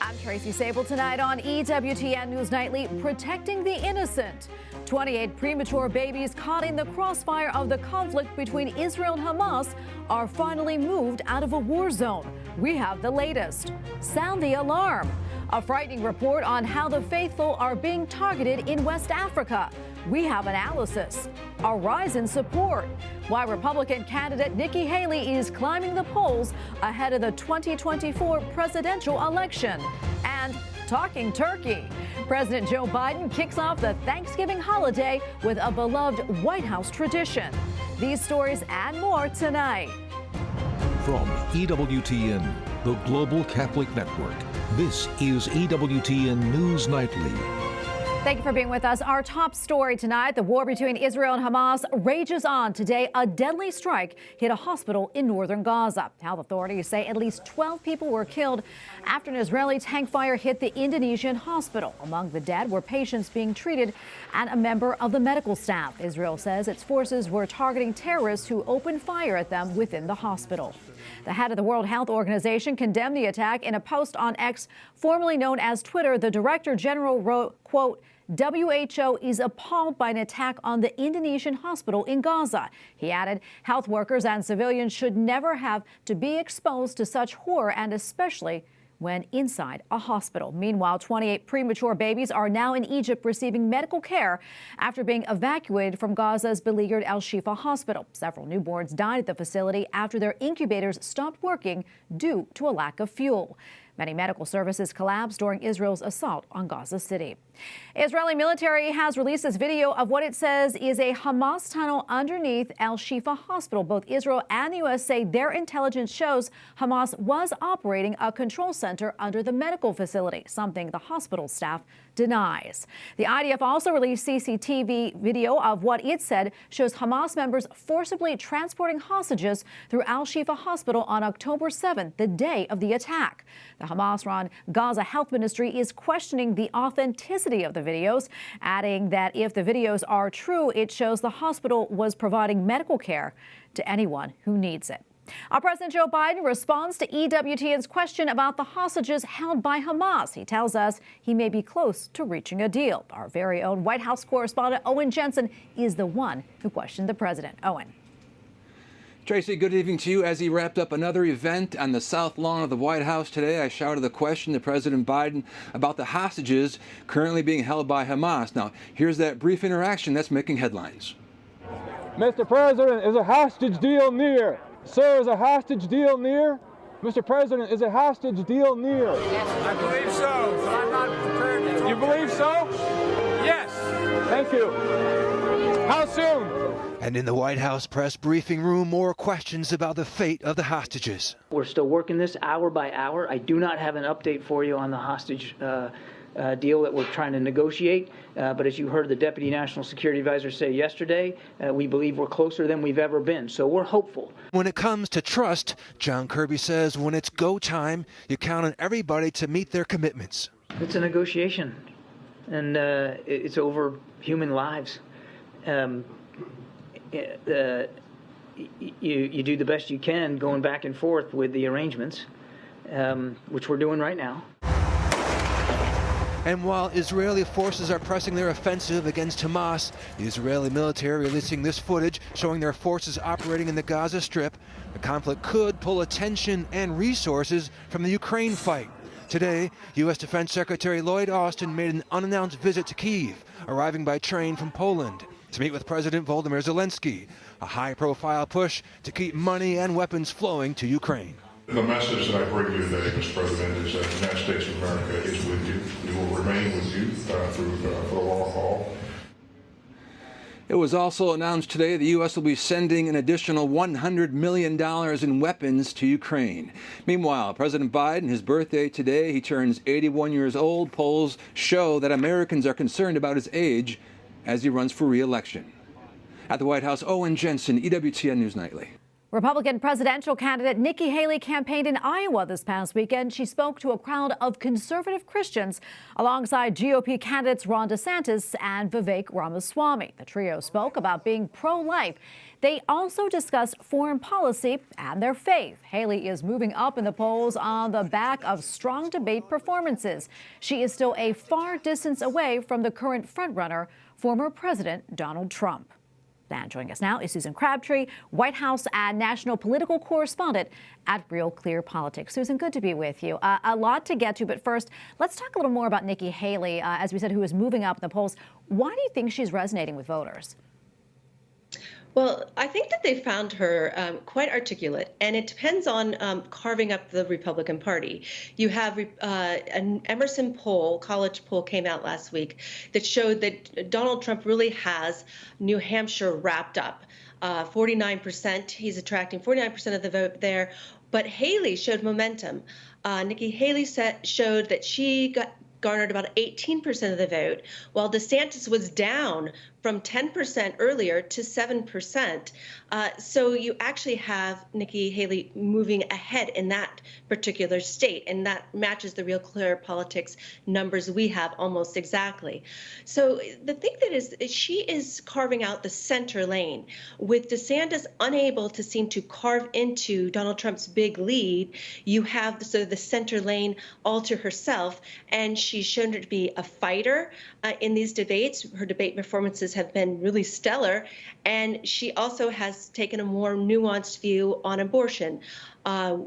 I'm Tracy Sabol. Tonight on EWTN News Nightly, protecting the innocent. 28 premature babies caught in the crossfire of the conflict between Israel and Hamas are finally moved out of a war zone. We have the latest. Sound the alarm. A frightening report on how the faithful are being targeted in West Africa. We have analysis. A rise in support. Why Republican candidate Nikki Haley is climbing the polls ahead of the 2024 presidential election. And talking turkey. President Joe Biden kicks off the Thanksgiving holiday with a beloved White House tradition. These stories and more tonight. From EWTN, the Global Catholic Network, this is EWTN News Nightly. Thank you for being with us. Our top story tonight, the war between Israel and Hamas rages on. Today, a deadly strike hit a hospital in northern Gaza. Health authorities say at least 12 people were killed after an Israeli tank fire hit the Indonesian hospital. Among the dead were patients being treated and a member of the medical staff. Israel says its forces were targeting terrorists who opened fire at them within the hospital. The head of the World Health Organization condemned the attack in a post on X, formerly known as Twitter. The director general wrote, quote, WHO is appalled by an attack on the Indonesian hospital in Gaza. He added, health workers and civilians should never have to be exposed to such horror, and especially when inside a hospital. Meanwhile, 28 premature babies are now in Egypt receiving medical care after being evacuated from Gaza's beleaguered Al-Shifa hospital. Several newborns died at the facility after their incubators stopped working due to a lack of fuel. Many medical services collapsed during Israel's assault on Gaza City. Israeli military has released this video of what it says is a Hamas tunnel underneath Al-Shifa hospital. Both Israel and the U.S. say their intelligence shows Hamas was operating a control center under the medical facility, something the hospital staff denies. The IDF also released CCTV video of what it said shows Hamas members forcibly transporting hostages through Al-Shifa hospital on October 7th, the day of the attack. The Hamas-run Gaza Health Ministry is questioning the authenticity of the videos, adding that if the videos are true, it shows the hospital was providing medical care to anyone who needs it. President Joe Biden responds to EWTN's question about the hostages held by Hamas. He tells us he may be close to reaching a deal. Our very own White House correspondent Owen Jensen is the one who questioned the president. Owen. Tracy, good evening to you. As he wrapped up another event on the South Lawn of the White House today, I shouted the question to President Biden about the hostages currently being held by Hamas. Now, here's that brief interaction that's making headlines. Mr. President, is a hostage deal near? Sir, is a hostage deal near? Mr. President, is a hostage deal near? I believe so, but I'm not prepared to. You believe so? Yes. Thank you. How soon? And in the White House press briefing room, more questions about the fate of the hostages. We're still working this hour by hour. I do not have an update for you on the hostage deal that we're trying to negotiate. But as you heard the Deputy National Security Advisor say yesterday, we believe we're closer than we've ever been. So we're hopeful. When it comes to trust, John Kirby says when it's go time, you count on everybody to meet their commitments. It's a negotiation, and it's over human lives. You do the best you can going back and forth with the arrangements, which we're doing right now. And while Israeli forces are pressing their offensive against Hamas, the Israeli military releasing this footage showing their forces operating in the Gaza Strip, the conflict could pull attention and resources from the Ukraine fight. Today, U.S. Defense Secretary Lloyd Austin made an unannounced visit to Kyiv, arriving by train from Poland, to meet with President Volodymyr Zelensky, a high-profile push to keep money and weapons flowing to Ukraine. The message that I bring you today, Mr. President, is that the United States of America is with you. We will remain with you for the long haul. It was also announced today the U.S. will be sending an additional $100 million in weapons to Ukraine. Meanwhile, President Biden, his birthday today, he turns 81 years old. Polls show that Americans are concerned about his age as he runs for re-election. At the White House, Owen Jensen, EWTN News Nightly. Republican presidential candidate Nikki Haley campaigned in Iowa this past weekend. She spoke to a crowd of conservative Christians alongside GOP candidates Ron DeSantis and Vivek Ramaswamy. The trio spoke about being pro-life. They also discussed foreign policy and their faith. Haley is moving up in the polls on the back of strong debate performances. She is still a far distance away from the current frontrunner, former President Donald Trump. And joining us now is Susan Crabtree, White House and national political correspondent at Real Clear Politics. Susan, good to be with you. A lot to get to, but first, let's talk a little more about Nikki Haley, as we said, who is moving up in the polls. Why do you think she's resonating with voters? Well, I think that they found her quite articulate, and it depends on carving up the Republican Party. You have an Emerson poll, college poll, came out last week that showed that Donald Trump really has New Hampshire wrapped up. 49%, he's attracting 49% of the vote there. But Haley showed momentum. Nikki Haley showed that she garnered about 18% of the vote, while DeSantis was down from 10% earlier to 7%. So you actually have Nikki Haley moving ahead in that particular state, and that matches the Real Clear Politics numbers we have almost exactly. So the thing that is she is carving out the center lane, with DeSantis unable to seem to carve into Donald Trump's big lead. You have the center lane all to herself, and she's shown her to be a fighter in these debates. Her debate performances have been really stellar, and she also has taken a more nuanced view on abortion,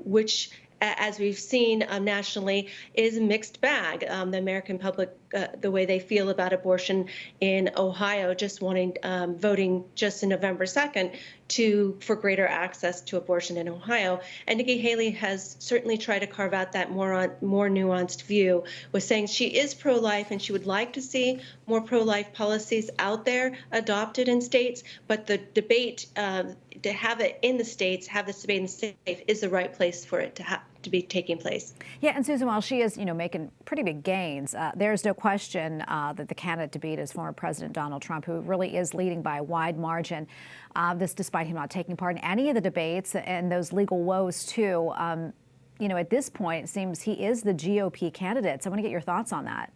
which, as we've seen nationally, is a mixed bag. The American public, the way they feel about abortion in Ohio, just wanting voting just in November 2nd for greater access to abortion in Ohio. And Nikki Haley has certainly tried to carve out that more nuanced view, with saying she is pro-life and she would like to see more pro-life policies out there adopted in states. But the debate, to have it in the states, have this debate in the states, is the right place for it to be taking place. Yeah, and Susan, while she is, making pretty big gains, there's no question that the candidate to beat is former President Donald Trump, who really is leading by a wide margin. This despite him not taking part in any of the debates and those legal woes too. At this point, it seems he is the GOP candidate. So I want to get your thoughts on that.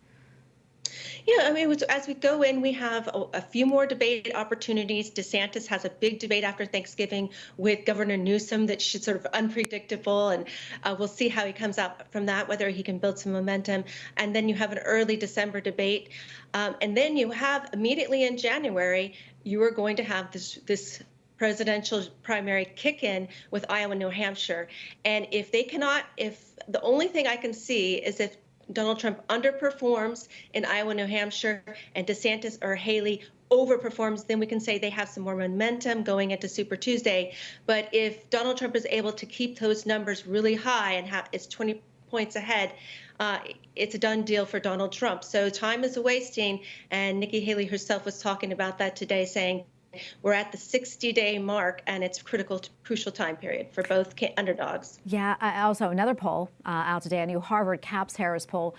Yeah, I mean, as we go in, we have a few more debate opportunities. DeSantis has a big debate after Thanksgiving with Governor Newsom that's sort of unpredictable, and we'll see how he comes out from that, whether he can build some momentum. And then you have an early December debate. And then you have immediately in January, you are going to have this presidential primary kick in with Iowa, New Hampshire. And if the only thing I can see is if Donald Trump underperforms in Iowa, New Hampshire, and DeSantis or Haley overperforms, then we can say they have some more momentum going into Super Tuesday. But if Donald Trump is able to keep those numbers really high and it's 20 points ahead, it's a done deal for Donald Trump. So time is wasting, and Nikki Haley herself was talking about that today, saying we're at the 60-day mark, and it's crucial time period for both underdogs. Yeah. Also, another poll out today, a new Harvard Caps-Harris poll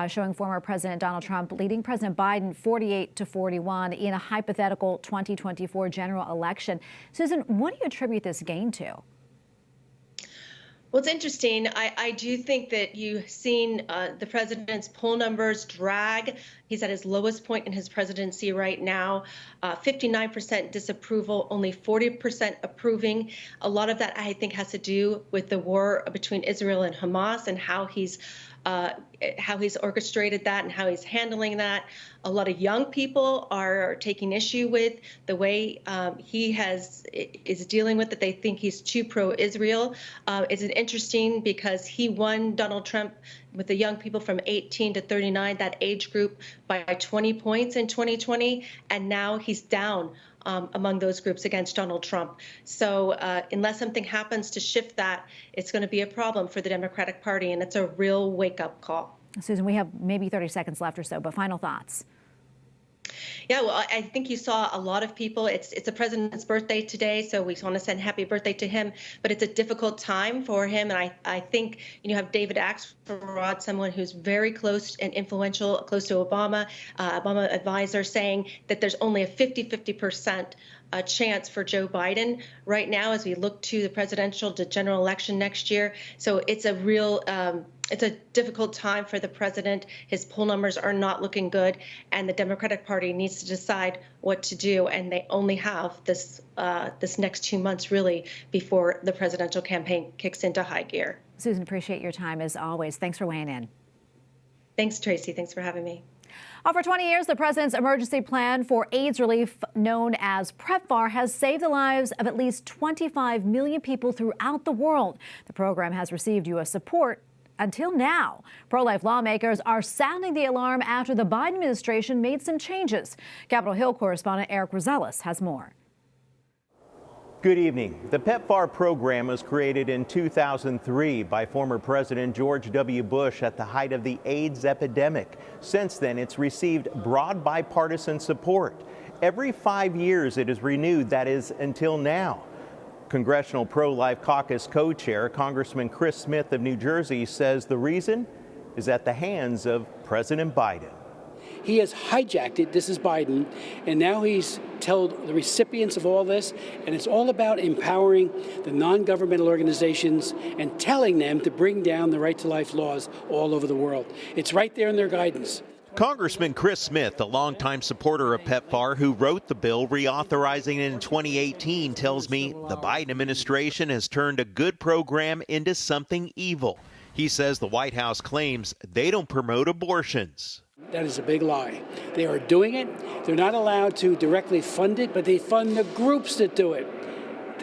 showing former President Donald Trump leading President Biden 48-41 in a hypothetical 2024 general election. Susan, what do you attribute this gain to? Well, it's interesting. I do think that you've seen the president's poll numbers drag. He's at his lowest point in his presidency right now. 59% disapproval, only 40% approving. A lot of that, I think, has to do with the war between Israel and Hamas and how he's orchestrated that and how he's handling that. A lot of young people are taking issue with the way he is dealing with it. They think he's too pro-Israel. It's interesting because he won Donald Trump with the young people from 18 to 39, that age group, by 20 points in 2020, and now he's down among those groups against Donald Trump. So unless something happens to shift that, it's going to be a problem for the Democratic Party, and it's a real wake-up call. Susan, we have maybe 30 seconds left or so, but final thoughts. Yeah, well, I think you saw a lot of people. It's the president's birthday today, so we want to send happy birthday to him. But it's a difficult time for him, and I think you have David Axelrod, someone who's very close and influential, close to Obama advisor, saying that there's only a 50-50% chance for Joe Biden right now as we look to the presidential to general election next year. So it's a real it's a difficult time for the president. His poll numbers are not looking good, and the Democratic Party needs to decide what to do. And they only have this next 2 months, really, before the presidential campaign kicks into high gear. Susan, appreciate your time as always. Thanks for weighing in. Thanks, Tracy. Thanks for having me. For 20 years, the president's emergency plan for AIDS relief, known as PEPFAR, has saved the lives of at least 25 million people throughout the world. The program has received U.S. support until now. Pro-life lawmakers are sounding the alarm after the Biden administration made some changes. Capitol Hill correspondent Eric Rosales has more. Good evening. The PEPFAR program was created in 2003 by former President George W. Bush at the height of the AIDS epidemic. Since then, it's received broad bipartisan support. Every 5 years it is renewed, that is, until now. Congressional Pro-Life Caucus co-chair Congressman Chris Smith of New Jersey says the reason is at the hands of President Biden. He has hijacked it. This is Biden. And now he's told the recipients of all this, and it's all about empowering the non-governmental organizations and telling them to bring down the right to life laws all over the world. It's right there in their guidance. Congressman Chris Smith, a longtime supporter of PEPFAR who wrote the bill reauthorizing it in 2018, tells me the Biden administration has turned a good program into something evil. He says the White House claims they don't promote abortions. That is a big lie. They are doing it. They're not allowed to directly fund it, but they fund the groups that do it.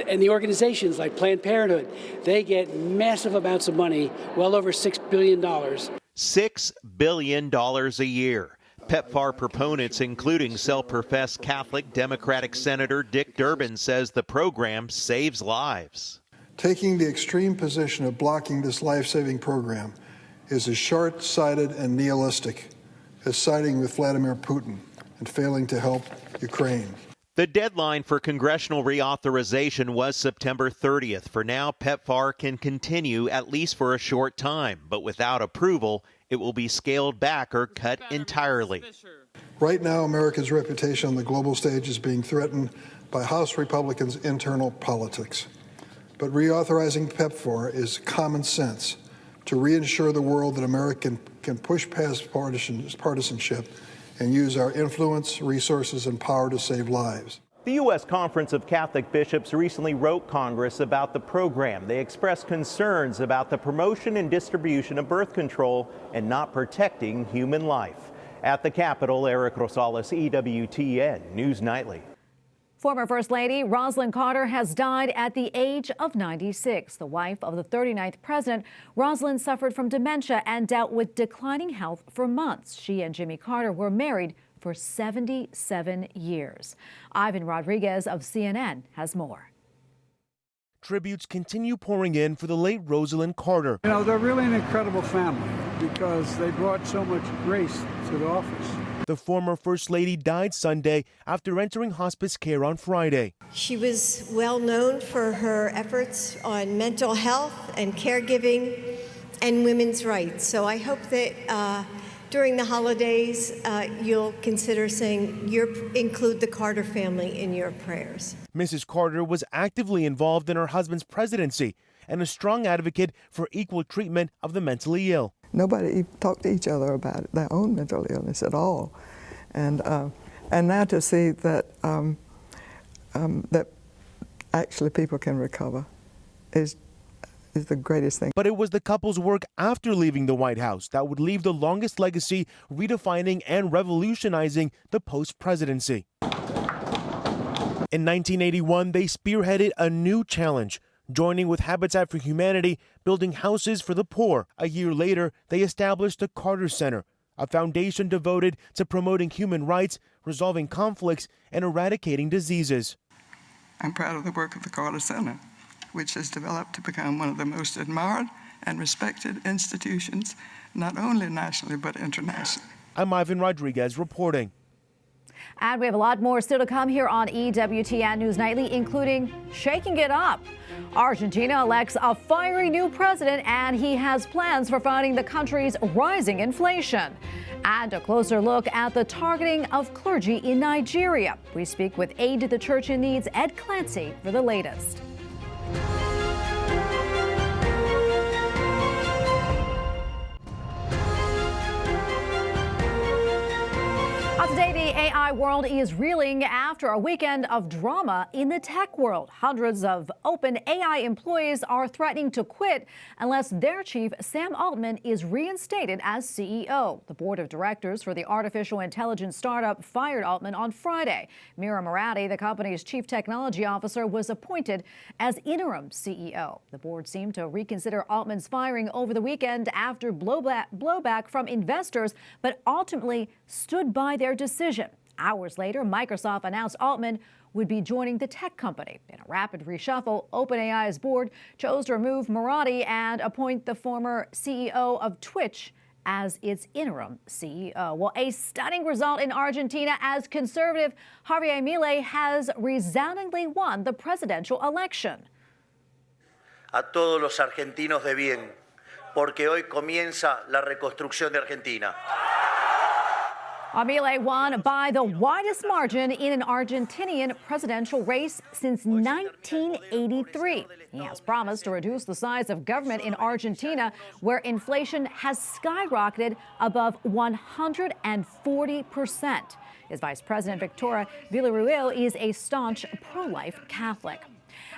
And the organizations like Planned Parenthood, they get massive amounts of money, well over $6 billion. $6 billion a year. PEPFAR proponents, including self-professed Catholic Democratic Senator Dick Durbin, says the program saves lives. Taking the extreme position of blocking this life-saving program is as short-sighted and nihilistic as siding with Vladimir Putin and failing to help Ukraine. The deadline for congressional reauthorization was September 30th. For now, PEPFAR can continue at least for a short time, but without approval, it will be scaled back or cut entirely. Right now, America's reputation on the global stage is being threatened by House Republicans' internal politics. But reauthorizing PEPFAR is common sense to reassure the world that America can push past partisanship and use our influence, resources, and power to save lives. The U.S. Conference of Catholic Bishops recently wrote Congress about the program. They expressed concerns about the promotion and distribution of birth control and not protecting human life. At the Capitol, Eric Rosales, EWTN News Nightly. Former First Lady Rosalynn Carter has died at the age of 96. The wife of the 39th president, Rosalynn suffered from dementia and dealt with declining health for months. She and Jimmy Carter were married for 77 years. Ivan Rodriguez of CNN has more. Tributes continue pouring in for the late Rosalynn Carter. You know, they're really an incredible family because they brought so much grace to the office. The former First Lady died Sunday after entering hospice care on Friday. She was well known for her efforts on mental health and caregiving and women's rights. So I hope that during the holidays, you'll consider saying include the Carter family in your prayers. Mrs. Carter was actively involved in her husband's presidency and a strong advocate for equal treatment of the mentally ill. Nobody talked to each other about their own mental illness at all, and now to see that that actually people can recover is the greatest thing. But it was the couple's work after leaving the White House that would leave the longest legacy, redefining and revolutionizing the post-presidency. In 1981, they spearheaded a new challenge, joining with Habitat for Humanity, building houses for the poor. A year later, they established the Carter Center, a foundation devoted to promoting human rights, resolving conflicts, and eradicating diseases. I'm proud of the work of the Carter Center, which has developed to become one of the most admired and respected institutions, not only nationally but internationally. I'm Ivan Rodriguez reporting. And we have a lot more still to come here on EWTN News Nightly, including shaking it up. Argentina elects a fiery new president, and he has plans for fighting the country's rising inflation. And a closer look at the targeting of clergy in Nigeria. We speak with Aid to the Church in Need's Ed Clancy for the latest. Today, the AI world is reeling after a weekend of drama in the tech world. Hundreds of OpenAI employees are threatening to quit unless their chief, Sam Altman, is reinstated as CEO. The board of directors for the artificial intelligence startup fired Altman on Friday. Mira Murati, the company's chief technology officer, was appointed as interim CEO. The board seemed to reconsider Altman's firing over the weekend after blowback from investors, but ultimately stood by their decision. Hours later, Microsoft announced Altman would be joining the tech company. In a rapid reshuffle, OpenAI's board chose to remove Murati and appoint the former CEO of Twitch as its interim CEO. Well, a stunning result in Argentina as conservative Javier Milei has resoundingly won the presidential election. A todos los argentinos de bien, porque hoy comienza la reconstrucción de Argentina. Milei won by the widest margin in an Argentinian presidential race since 1983. He has promised to reduce the size of government in Argentina, where inflation has skyrocketed above 140%. His vice president, Victoria Villarruel, is a staunch pro-life Catholic.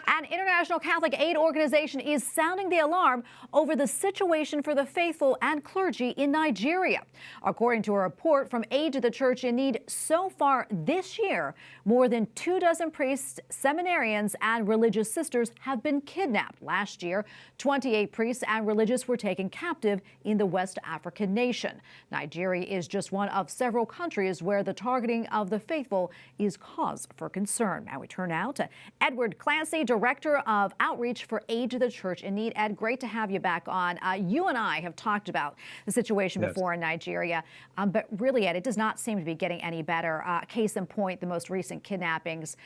An international Catholic aid organization is sounding the alarm over the situation for the faithful and clergy in Nigeria. According to a report from Aid to the Church in Need, so far this year, more than 24 priests, seminarians, and religious sisters have been kidnapped. Last year, 28 priests and religious were taken captive in the West African nation. Nigeria is just one of several countries where the targeting of the faithful is cause for concern. Now we turn now to Edward Clancy, Director of Outreach for Aid to the Church in Need. Ed, great to have you back on. You and I have talked about the situation before in Nigeria, but really, Ed, it does not seem to be getting any better. Case in point, the most recent kidnappings.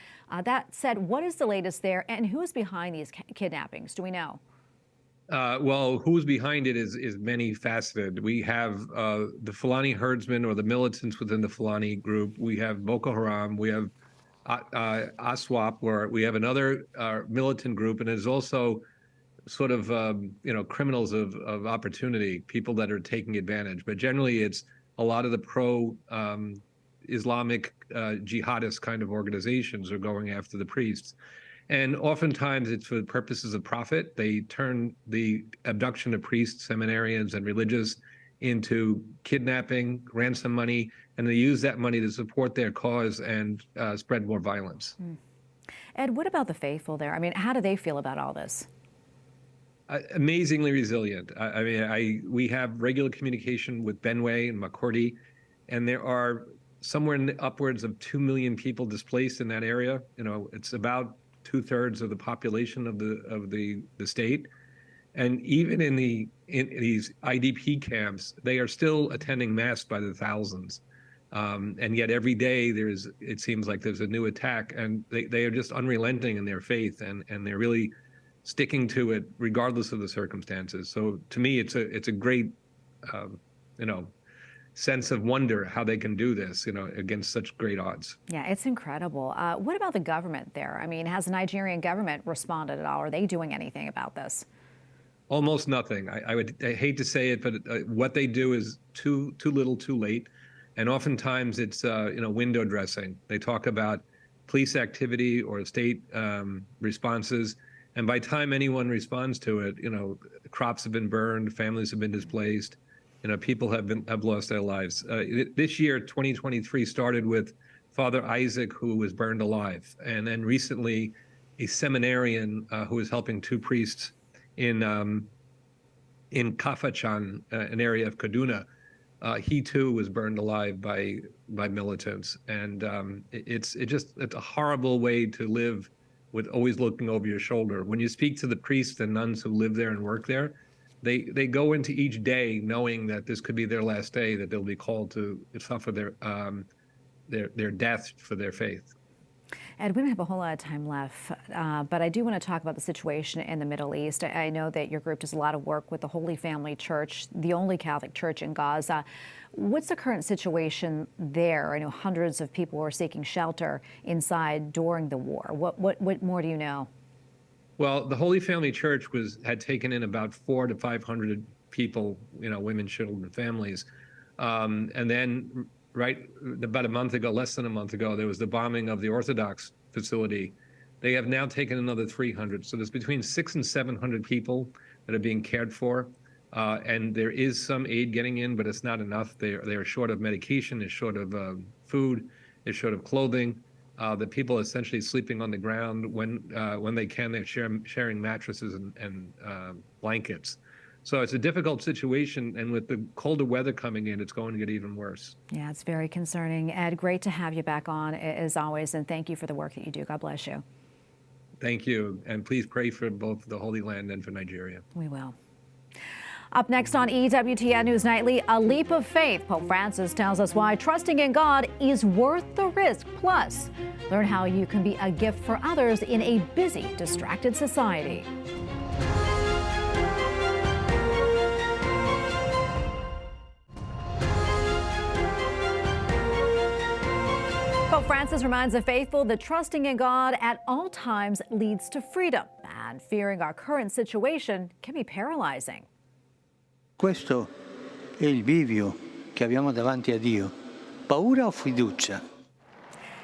That said, what is the latest there, and who is behind these kidnappings? Do we know? Well, who's behind it is many faceted. We have the Fulani herdsmen or the militants within the Fulani group. We have Boko Haram. We have ASWAP, where we have another militant group, and there's also sort of criminals of opportunity, people that are taking advantage. But generally, it's a lot of the pro-Islamic jihadist kind of organizations are going after the priests. And oftentimes it's for purposes of profit. They turn the abduction of priests, seminarians, and religious into kidnapping, ransom money, and they use that money to support their cause and spread more violence. Ed, what about the faithful there? I mean, how do they feel about all this? Amazingly resilient. We have regular communication with Benue and Makurdi, and there are somewhere in the upwards of 2 million people displaced in that area. It's about 2/3 of the population of the state. And even in these IDP camps, they are still attending mass by the thousands. And yet every day it seems like there's a new attack, and they are just unrelenting in their faith, and they're really sticking to it regardless of the circumstances. So to me, it's a great, sense of wonder how they can do this, against such great odds. Yeah, it's incredible. What about the government there? I mean, has the Nigerian government responded at all? Are they doing anything about this? Almost nothing. I hate to say it, but what they do is too little, too late. And oftentimes it's, window dressing. They talk about police activity or state responses. And by the time anyone responds to it, crops have been burned, families have been displaced, people have lost their lives. This year, 2023, started with Father Isaac, who was burned alive. And then recently, a seminarian who was helping 2 priests in Kafachan, an area of Kaduna, he too was burned alive by militants. And it's a horrible way to live, with always looking over your shoulder. When you speak to the priests and nuns who live there and work there, they go into each day knowing that this could be their last day, that they'll be called to suffer their their death for their faith. Ed, we don't have a whole lot of time left, but I do want to talk about the situation in the Middle East. I know that your group does a lot of work with the Holy Family Church, the only Catholic church in Gaza. What's the current situation there? I know hundreds of people were seeking shelter inside during the war. What more do you know? Well, the Holy Family Church had taken in about 400 to 500 people, women, children, families, and then about a month ago, less than a month ago, there was the bombing of the Orthodox facility. They have now taken another 300. So there's between 600 and 700 people that are being cared for. And there is some aid getting in, but it's not enough. They are short of medication, they're short of food, they're short of clothing. The people are essentially sleeping on the ground. When they can, they're sharing mattresses and blankets. So it's a difficult situation, and with the colder weather coming in, it's going to get even worse. Yeah, it's very concerning. Ed, great to have you back on, as always, and thank you for the work that you do. God bless you. Thank you, and please pray for both the Holy Land and for Nigeria. We will. Up next on EWTN News Nightly, a leap of faith. Pope Francis tells us why trusting in God is worth the risk. Plus, learn how you can be a gift for others in a busy, distracted society. Pope Francis reminds the faithful that trusting in God at all times leads to freedom, and fearing our current situation can be paralyzing. Questo è il bivio che abbiamo davanti a Dio, paura o fiducia?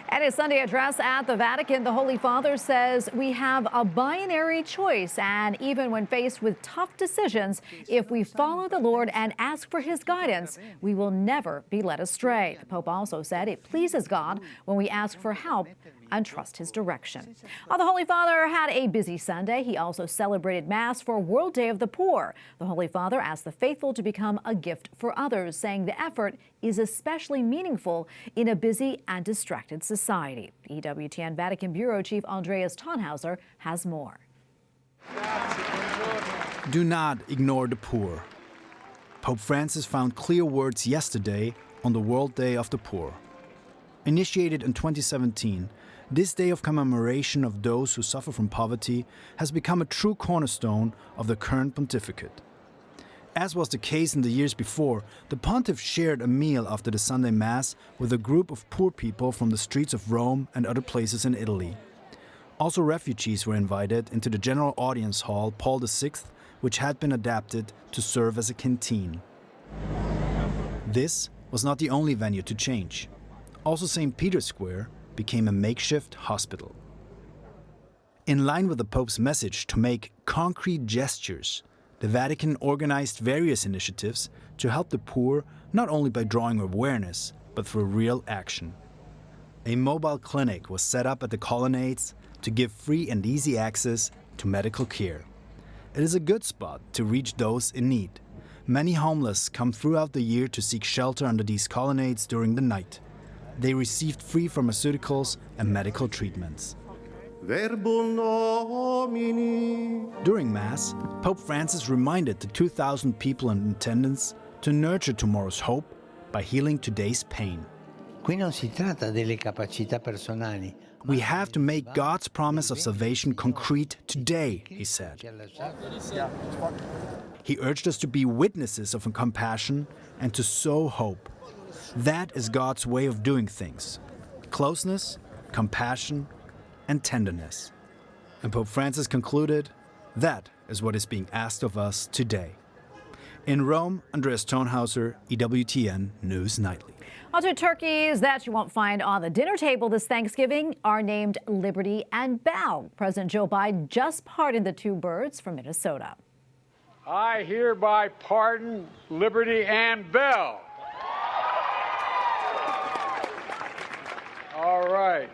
At his Sunday address at the Vatican, the Holy Father says we have a binary choice, and even when faced with tough decisions, if we follow the Lord and ask for his guidance, we will never be led astray. The Pope also said it pleases God when we ask for help and trust his direction. The Holy Father had a busy Sunday. He also celebrated Mass for World Day of the Poor. The Holy Father asked the faithful to become a gift for others, saying the effort is especially meaningful in a busy and distracted society. EWTN Vatican Bureau Chief Andreas Tannhauser has more. Do not ignore the poor. Pope Francis found clear words yesterday on the World Day of the Poor. Initiated in 2017, this day of commemoration of those who suffer from poverty has become a true cornerstone of the current pontificate. As was the case in the years before, the pontiff shared a meal after the Sunday Mass with a group of poor people from the streets of Rome and other places in Italy. Also, refugees were invited into the General Audience Hall Paul VI, which had been adapted to serve as a canteen. This was not the only venue to change. Also, St. Peter's Square became a makeshift hospital. In line with the Pope's message to make concrete gestures, the Vatican organized various initiatives to help the poor, not only by drawing awareness, but through real action. A mobile clinic was set up at the colonnades to give free and easy access to medical care. It is a good spot to reach those in need. Many homeless come throughout the year to seek shelter under these colonnades during the night. They received free pharmaceuticals and medical treatments. During Mass, Pope Francis reminded the 2,000 people in attendance to nurture tomorrow's hope by healing today's pain. Qui non si tratta delle capacità personali. We have to make God's promise of salvation concrete today, he said. He urged us to be witnesses of compassion and to sow hope. That is God's way of doing things: closeness, compassion, and tenderness. And Pope Francis concluded, that is what is being asked of us today. In Rome, Andreas Tannhauser, EWTN News Nightly. Also, turkeys that you won't find on the dinner table this Thanksgiving are named Liberty and Bell. President Joe Biden just pardoned the two birds from Minnesota. I hereby pardon Liberty and Bell. All right.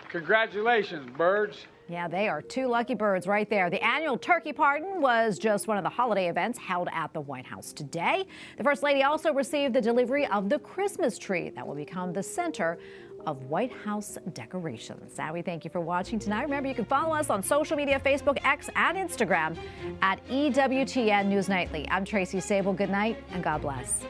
Congratulations, birds. Yeah, they are two lucky birds right there. The annual turkey pardon was just one of the holiday events held at the White House today. The First Lady also received the delivery of the Christmas tree that will become the center of White House decorations. We thank you for watching tonight. Remember, you can follow us on social media, Facebook, X, and Instagram at EWTN News Nightly. I'm Tracy Sabol. Good night and God bless.